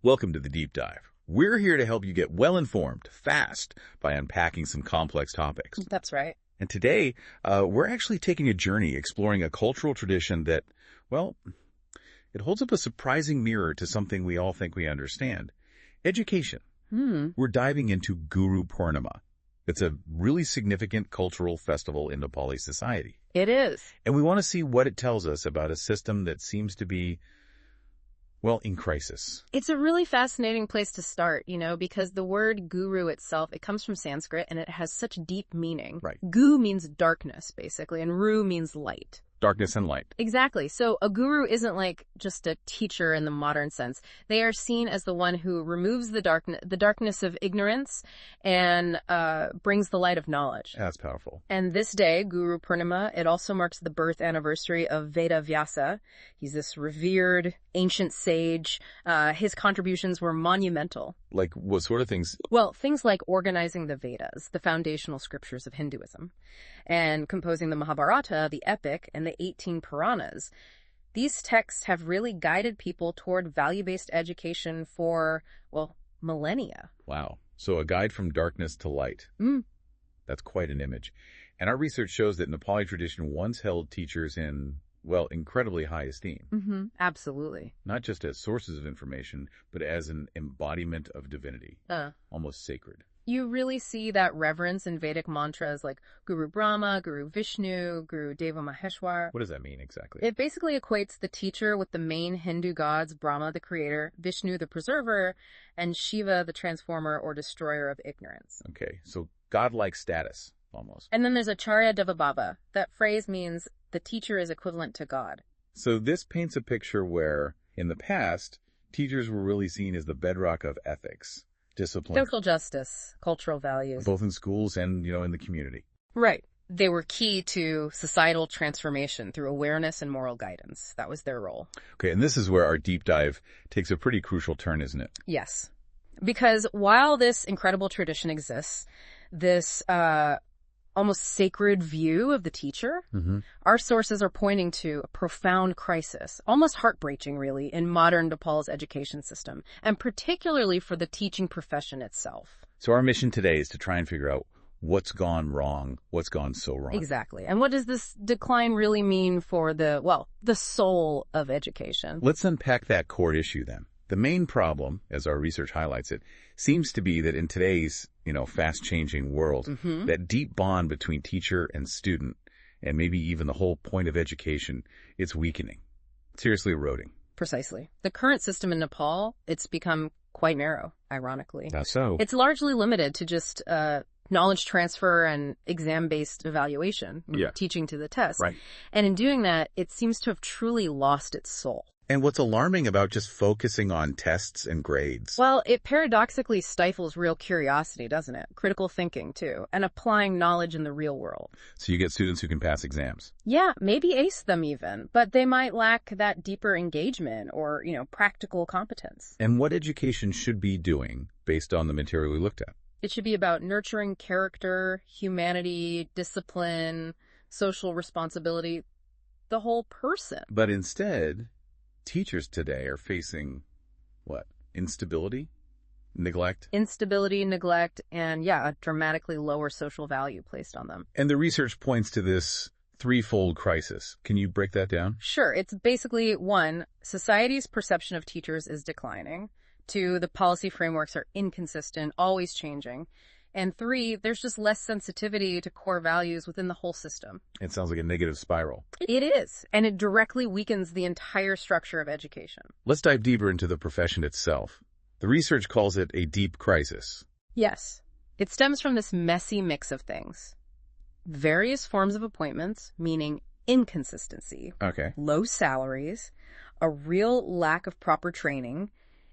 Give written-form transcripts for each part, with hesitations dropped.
Welcome to the Deep Dive. We're here to help you get well-informed, fast, by unpacking some complex topics. That's right. And today, we're actually taking a journey exploring a cultural tradition that, well, it holds up a surprising mirror to something we all think we understand. Education. We're diving into Guru Purnima. It's a really significant cultural festival in Nepali society. It is. And we want to see what it tells us about a system that seems to be, well, in crisis. It's a really fascinating place to start, because the word guru itself, it comes from Sanskrit and it has such deep meaning. Right. Gu means darkness, basically, and ru means light. Darkness and light. Exactly. So a guru isn't like just a teacher in the modern sense. They are seen as the one who removes the darkness of ignorance and brings the light of knowledge. That's powerful. And this day, Guru Purnima, it also marks the birth anniversary of Veda Vyasa. He's this revered ancient sage. His contributions were monumental. Like what sort of things? Well, things like organizing the Vedas, the foundational scriptures of Hinduism, and composing the Mahabharata, the epic, and the 18 Puranas. These texts have really guided people toward value-based education for, well, millennia. Wow. So a guide from darkness to light. That's quite an image. And our research shows that Nepali tradition once held teachers in, well, incredibly high esteem. Absolutely. Not just as sources of information, but as an embodiment of divinity. Almost sacred. You really see that reverence in Vedic mantras like Guru Brahma, Guru Vishnu, Guru Deva Maheshwar. What does that mean exactly? It basically equates the teacher with the main Hindu gods, Brahma, the creator, Vishnu, the preserver, and Shiva, the transformer or destroyer of ignorance. Okay, so godlike status, almost. And then there's Acharya Devabhava. That phrase means the teacher is equivalent to God. So this paints a picture where, in the past, teachers were really seen as the bedrock of ethics. Discipline. Social justice, cultural values. Both in schools and, in the community. Right. They were key to societal transformation through awareness and moral guidance. That was their role. Okay, and this is where our deep dive takes a pretty crucial turn, isn't it? Yes. Because while this incredible tradition exists, this almost sacred view of the teacher, our sources are pointing to a profound crisis, almost heartbreaking really, in modern Nepal's education system, and particularly for the teaching profession itself. So our mission today is to try and figure out what's gone wrong, what's gone so wrong. Exactly. And what does this decline really mean for the soul of education? Let's unpack that core issue then. The main problem, as our research highlights it, seems to be that in today's, fast-changing world, that deep bond between teacher and student, and maybe even the whole point of education, it's weakening, seriously eroding. Precisely. The current system in Nepal, it's become quite narrow, ironically. That's so. It's largely limited to just knowledge transfer and exam-based evaluation, teaching to the test. Right. And in doing that, it seems to have truly lost its soul. And what's alarming about just focusing on tests and grades? Well, it paradoxically stifles real curiosity, doesn't it? Critical thinking, too, and applying knowledge in the real world. So you get students who can pass exams. Yeah, maybe ace them even, but they might lack that deeper engagement or, practical competence. And what education should be doing based on the material we looked at? It should be about nurturing character, humanity, discipline, social responsibility, the whole person. But instead, teachers today are facing, what, instability, neglect? Instability, neglect, and a dramatically lower social value placed on them. And the research points to this threefold crisis. Can you break that down? Sure. It's basically, 1, society's perception of teachers is declining. 2, the policy frameworks are inconsistent, always changing. And 3, there's just less sensitivity to core values within the whole system. It sounds like a negative spiral. It is, and it directly weakens the entire structure of education. Let's dive deeper into the profession itself. The research calls it a deep crisis. Yes. It stems from this messy mix of things. Various forms of appointments, meaning inconsistency. Okay. Low salaries, a real lack of proper training,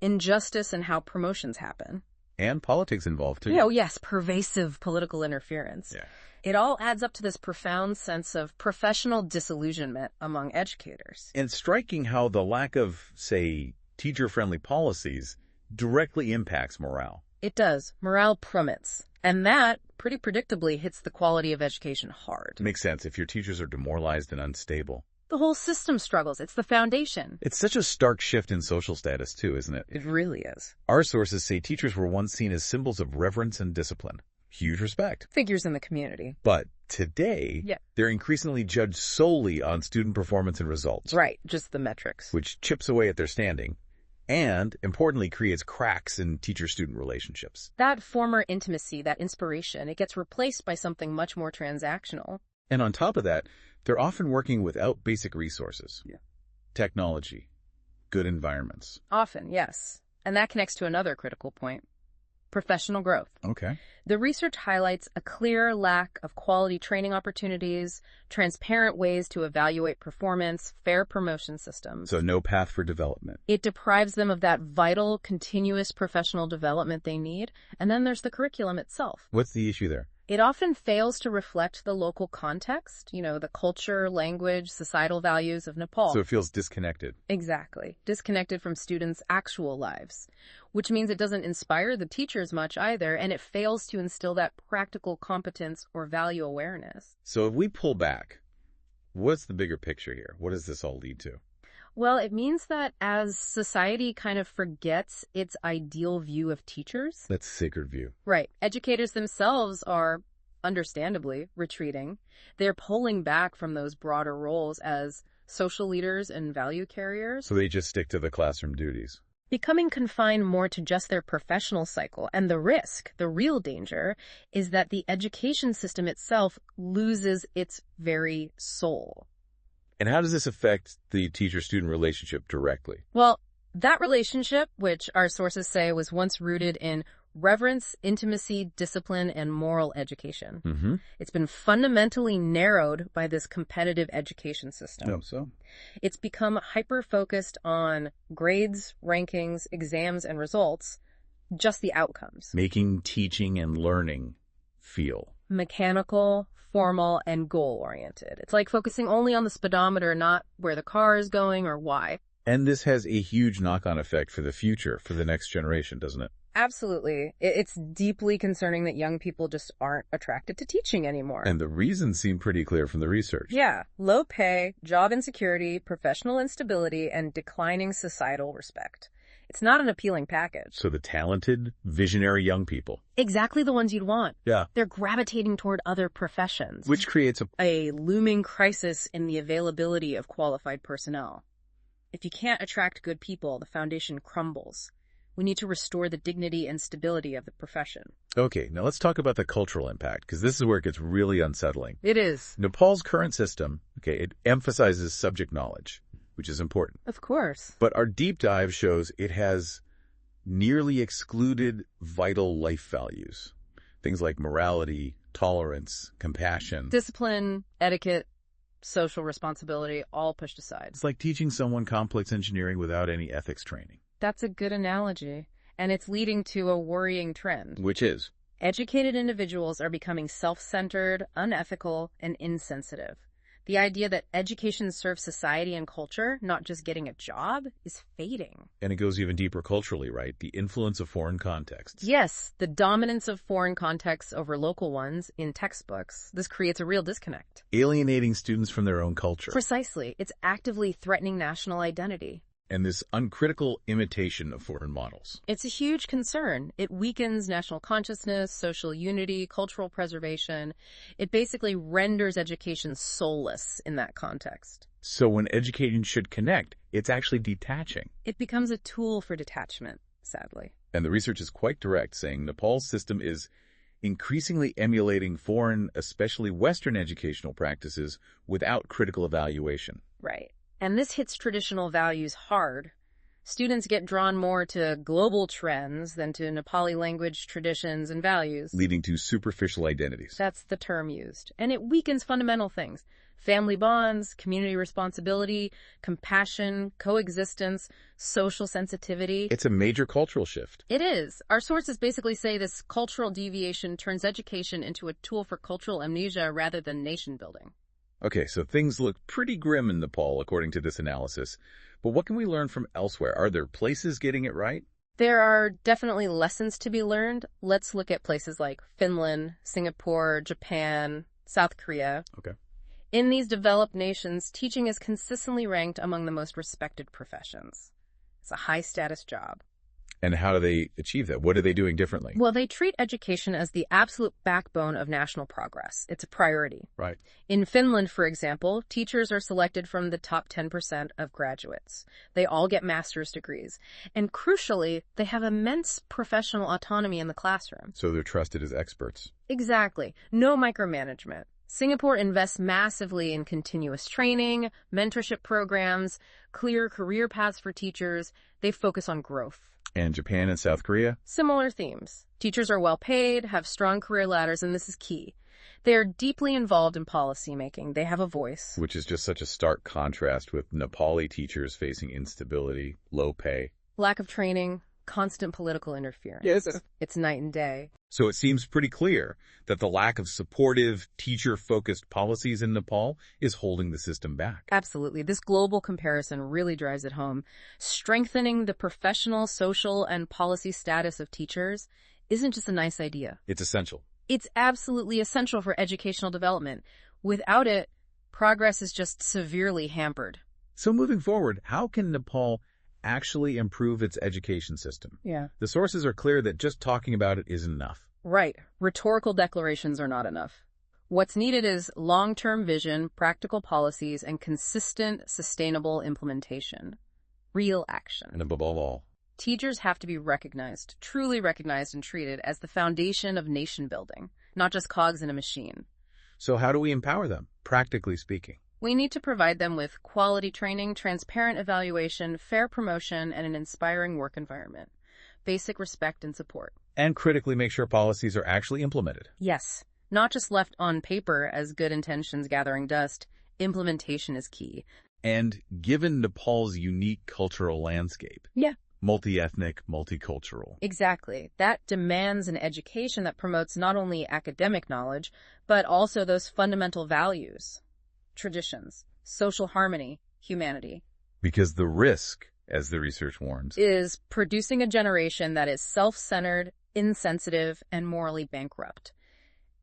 injustice in how promotions happen. And politics involved, too. Yes, pervasive political interference. Yeah. It all adds up to this profound sense of professional disillusionment among educators. And it's striking how the lack of, say, teacher-friendly policies directly impacts morale. It does. Morale plummets. And that, pretty predictably, hits the quality of education hard. Makes sense if your teachers are demoralized and unstable. The whole system struggles. It's the foundation. It's such a stark shift in social status, too, isn't it? It really is. Our sources say teachers were once seen as symbols of reverence and discipline. Huge respect. Figures in the community. But today, they're increasingly judged solely on student performance and results. Right, just the metrics. Which chips away at their standing and, importantly, creates cracks in teacher-student relationships. That former intimacy, that inspiration, it gets replaced by something much more transactional. And on top of that, they're often working without basic resources. Technology, good environments. Often, yes. And that connects to another critical point. Professional growth. Okay. The research highlights a clear lack of quality training opportunities, transparent ways to evaluate performance, fair promotion systems. So no path for development. It deprives them of that vital, continuous professional development they need. And then there's the curriculum itself. What's the issue there? It often fails to reflect the local context, the culture, language, societal values of Nepal. So it feels disconnected. Exactly. Disconnected from students' actual lives, which means it doesn't inspire the teachers much either, and it fails to instill that practical competence or value awareness. So if we pull back, what's the bigger picture here? What does this all lead to? Well, it means that as society kind of forgets its ideal view of teachers. That's a sacred view. Right. Educators themselves are, understandably, retreating. They're pulling back from those broader roles as social leaders and value carriers. So they just stick to the classroom duties. Becoming confined more to just their professional cycle. And the risk, the real danger, is that the education system itself loses its very soul. And how does this affect the teacher-student relationship directly? Well, that relationship, which our sources say was once rooted in reverence, intimacy, discipline, and moral education. It's been fundamentally narrowed by this competitive education system. Oh, so? It's become hyper-focused on grades, rankings, exams, and results, just the outcomes. Making teaching and learning feel mechanical, formal, and goal-oriented. It's like focusing only on the speedometer, not where the car is going or why. And this has a huge knock-on effect for the future, for the next generation, doesn't it? Absolutely. It's deeply concerning that young people just aren't attracted to teaching anymore. And the reasons seem pretty clear from the research. Yeah. Low pay, job insecurity, professional instability, and declining societal respect. It's not an appealing package. So the talented, visionary young people. Exactly the ones you'd want. Yeah. They're gravitating toward other professions. Which creates a looming crisis in the availability of qualified personnel. If you can't attract good people, the foundation crumbles. We need to restore the dignity and stability of the profession. Okay, now let's talk about the cultural impact, because this is where it gets really unsettling. It is. Nepal's current system, it emphasizes subject knowledge, which is important. Of course. But our deep dive shows it has nearly excluded vital life values. Things like morality, tolerance, compassion. Discipline, etiquette, social responsibility, all pushed aside. It's like teaching someone complex engineering without any ethics training. That's a good analogy. And it's leading to a worrying trend. Which is? Educated individuals are becoming self-centered, unethical, and insensitive. The idea that education serves society and culture, not just getting a job, is fading. And it goes even deeper culturally, right? The influence of foreign contexts. Yes, the dominance of foreign contexts over local ones in textbooks. This creates a real disconnect. Alienating students from their own culture. Precisely. It's actively threatening national identity. And this uncritical imitation of foreign models. It's a huge concern. It weakens national consciousness, social unity, cultural preservation. It basically renders education soulless in that context. So when education should connect, it's actually detaching. It becomes a tool for detachment, sadly. And the research is quite direct, saying Nepal's system is increasingly emulating foreign, especially Western educational practices without critical evaluation. Right. And this hits traditional values hard. Students get drawn more to global trends than to Nepali language, traditions, and values. Leading to superficial identities. That's the term used. And it weakens fundamental things. Family bonds, community responsibility, compassion, coexistence, social sensitivity. It's a major cultural shift. It is. Our sources basically say this cultural deviation turns education into a tool for cultural amnesia rather than nation building. Okay, so things look pretty grim in Nepal, according to this analysis. But what can we learn from elsewhere? Are there places getting it right? There are definitely lessons to be learned. Let's look at places like Finland, Singapore, Japan, South Korea. Okay. In these developed nations, teaching is consistently ranked among the most respected professions. It's a high-status job. And how do they achieve that? What are they doing differently? Well, they treat education as the absolute backbone of national progress. It's a priority. Right. In Finland, for example, teachers are selected from the top 10% of graduates. They all get master's degrees. And crucially, they have immense professional autonomy in the classroom. So they're trusted as experts. Exactly. No micromanagement. Singapore invests massively in continuous training, mentorship programs, clear career paths for teachers. They focus on growth. And Japan and South Korea? Similar themes. Teachers are well paid, have strong career ladders, and this is key. They are deeply involved in policy making. They have a voice. Which is just such a stark contrast with Nepali teachers facing instability, low pay. Lack of training, constant political interference. Yes. It's night and day. So it seems pretty clear that the lack of supportive, teacher-focused policies in Nepal is holding the system back. Absolutely. This global comparison really drives it home. Strengthening the professional, social, and policy status of teachers isn't just a nice idea. It's essential. It's absolutely essential for educational development. Without it, progress is just severely hampered. So moving forward, how can Nepal actually improve its education system? Yeah. The sources are clear that just talking about it isn't enough. Right. Rhetorical declarations are not enough. What's needed is long-term vision, practical policies, and consistent, sustainable implementation. Real action. And above all, teachers have to be recognized, truly recognized and treated as the foundation of nation building, not just cogs in a machine. So how do we empower them, practically speaking? We need to provide them with quality training, transparent evaluation, fair promotion, and an inspiring work environment. Basic respect and support. And critically make sure policies are actually implemented. Yes, not just left on paper as good intentions gathering dust. Implementation is key. And given Nepal's unique cultural landscape. Yeah. Multi-ethnic, multicultural. Exactly. That demands an education that promotes not only academic knowledge, but also those fundamental values, traditions, social harmony, humanity. Because the risk, as the research warns, is producing a generation that is self-centered, insensitive, and morally bankrupt,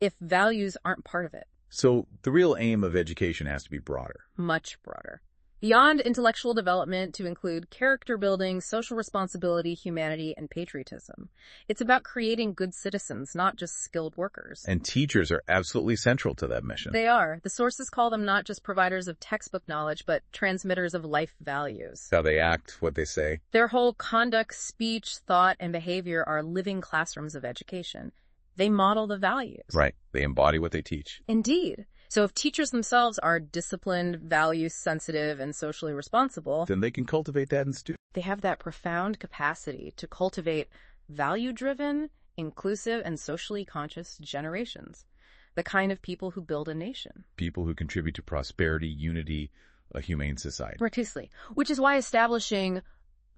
if values aren't part of it. So the real aim of education has to be broader. Much broader. Beyond intellectual development to include character building, social responsibility, humanity, and patriotism. It's about creating good citizens, not just skilled workers. And teachers are absolutely central to that mission. They are. The sources call them not just providers of textbook knowledge, but transmitters of life values. How they act, what they say. Their whole conduct, speech, thought, and behavior are living classrooms of education. They model the values. Right. They embody what they teach. Indeed. So if teachers themselves are disciplined, value-sensitive, and socially responsible, then they can cultivate that in students. They have that profound capacity to cultivate value-driven, inclusive, and socially conscious generations. The kind of people who build a nation. People who contribute to prosperity, unity, a humane society. Precisely. Which is why establishing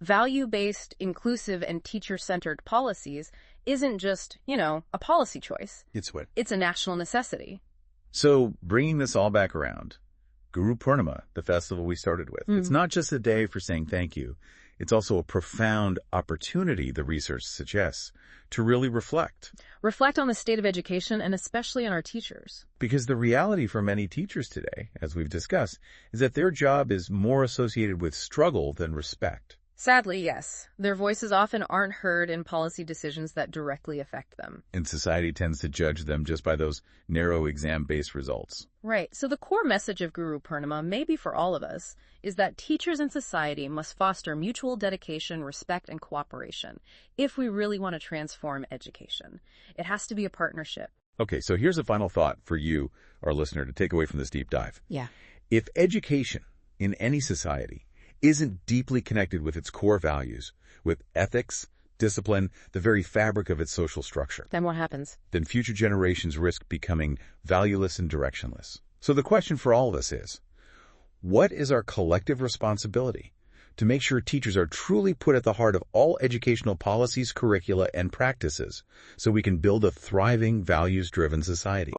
value-based, inclusive, and teacher-centered policies isn't just, a policy choice. It's a national necessity. So, bringing this all back around, Guru Purnima, the festival we started with, it's not just a day for saying thank you. It's also a profound opportunity, the research suggests, to really reflect. Reflect on the state of education and especially on our teachers. Because the reality for many teachers today, as we've discussed, is that their job is more associated with struggle than respect. Sadly, yes. Their voices often aren't heard in policy decisions that directly affect them. And society tends to judge them just by those narrow exam-based results. Right. So the core message of Guru Purnima, maybe for all of us, is that teachers and society must foster mutual dedication, respect, and cooperation if we really want to transform education. It has to be a partnership. Okay, so here's a final thought for you, our listener, to take away from this deep dive. Yeah. If education in any society isn't deeply connected with its core values, with ethics, discipline, the very fabric of its social structure, then what happens? Then future generations risk becoming valueless and directionless. So the question for all of us is, what is our collective responsibility to make sure teachers are truly put at the heart of all educational policies, curricula, and practices so we can build a thriving, values-driven society?